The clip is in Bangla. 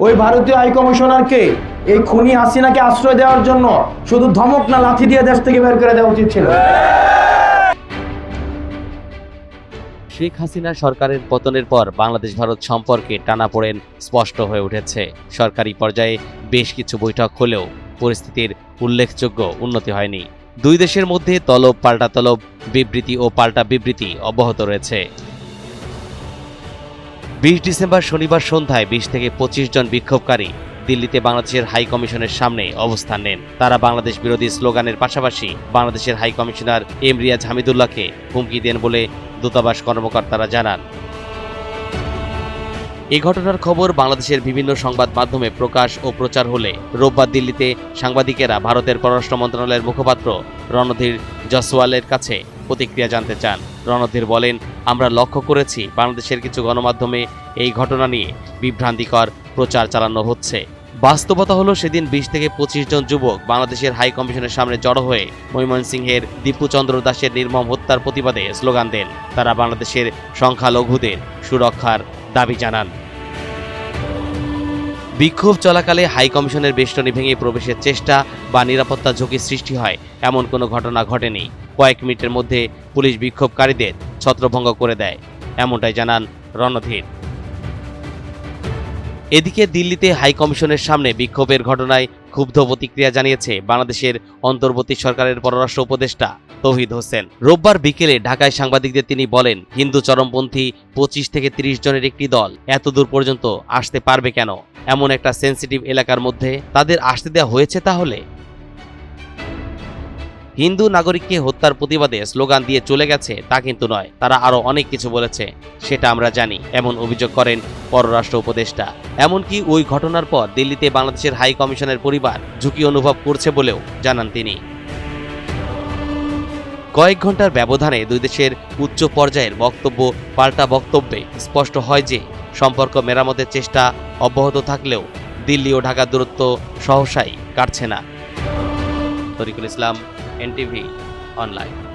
ওই ভারতীয় হাই কমিশনারকে এই খুনি হাসিনাকে আশ্রয় দেওয়ার জন্য শুধু ধমক না, লাথি দিয়ে দেশ থেকে বের করে দেওয়া উচিত ছিল। শেখ হাসিনা সরকারের পতনের পর বাংলাদেশ ভারত সম্পর্কে টানাপোড়েন স্পষ্ট হয়ে উঠেছে। সরকারি পর্যায়ে বেশ কিছু বৈঠক হলেও পরিস্থিতির উল্লেখযোগ্য উন্নতি হয়নি। দুই দেশের মধ্যে তলব পাল্টা তলব, বিবৃতি ও পাল্টা বিবৃতি অব্যাহত রয়েছে। 20 ডিসেম্বর শনিবার সন্ধ্যায় 20 থেকে 25 জন বিক্ষোভকারী দিল্লিতে বাংলাদেশের হাই কমিশনের সামনে অবস্থান নেন। তারা বাংলাদেশ বিরোধী স্লোগানের পাশাপাশি বাংলাদেশের হাই কমিশনার এম রিয়াজ হামিদুল্লাহকে হুমকি দেন বলে দূতাবাস কর্মকর্তারা জানান। এই ঘটনার খবর বাংলাদেশের বিভিন্ন সংবাদ মাধ্যমে প্রকাশ ও প্রচার হলে রোববার দিল্লিতে সাংবাদিকেরা ভারতের পররাষ্ট্র মন্ত্রণালয়ের মুখপাত্র রণধীর জয়সওয়ালের কাছে প্রতিক্রিয়া জানতে চান। রণধীর বলেন, আমরা লক্ষ্য করেছি বাংলাদেশের কিছু গণমাধ্যমে এই ঘটনা নিয়ে বিভ্রান্তিকর প্রচার চালানো হচ্ছে। বাস্তবতা হলো সেদিন 20 থেকে 25 জন যুবক বাংলাদেশের হাই কমিশনের সামনে জড়ো হয়ে ময়মনসিংহের দীপুচন্দ্র দাসের নির্মম হত্যার প্রতিবাদে স্লোগান দেন। তারা বাংলাদেশের সংখ্যালঘুদের সুরক্ষার দাবি জানান। বিক্ষোভ চলাকালে হাই কমিশনের বেষ্টনী ভেঙে প্রবেশের চেষ্টা বা নিরাপত্তা ঝুঁকি সৃষ্টি হয় এমন কোনো ঘটনা ঘটেনি। কয়েক মিনিটের মধ্যে পুলিশ বিক্ষোভকারীদের ছত্রভঙ্গ করে দেয়, এমনটাই জানান রণধীর। এদিকে দিল্লিতে হাই কমিশনের সামনে বিক্ষোভের ঘটনায় ক্ষুব্ধ প্রতিক্রিয়া জানিয়েছে বাংলাদেশের অন্তর্বর্তী সরকারের পররাষ্ট্র উপদেষ্টা তৌহিদ হোসেন। রোববার বিকেলে ঢাকায় সাংবাদিকদের তিনি বলেন, হিন্দু চরমপন্থী 25 থেকে 30 জনের একটি দল এত দূর পর্যন্ত আসতে পারবে কেন? এমন একটা সেন্সিটিভ এলাকার মধ্যে তাদের আসতে দেওয়া হয়েছে তাহলে? হিন্দু নাগরিককে হত্যার প্রতিবাদে স্লোগান দিয়ে চলে গেছে তা কিন্তু নয়, তারা আরো অনেক কিছু বলেছে, সেটা আমরা জানি, এমন অভিযোগ করেন পররাষ্ট্র উপদেষ্টা। এমনকি ওই ঘটনার পর দিল্লিতে বাংলাদেশের হাই কমিশনের পরিবার ঝুঁকি অনুভব করছে বলেও জানান তিনি। কয়েক ঘন্টার ব্যবধানে দুই দেশের উচ্চ পর্যায়ের বক্তব্য পাল্টা বক্তব্যে স্পষ্ট হয় যে সম্পর্ক মেরামতের চেষ্টা অব্যাহত থাকলেও দিল্লি ও ঢাকার দূরত্ব সহসাই কাটছে না। তরিকুল ইসলাম, NTV অনলাইন।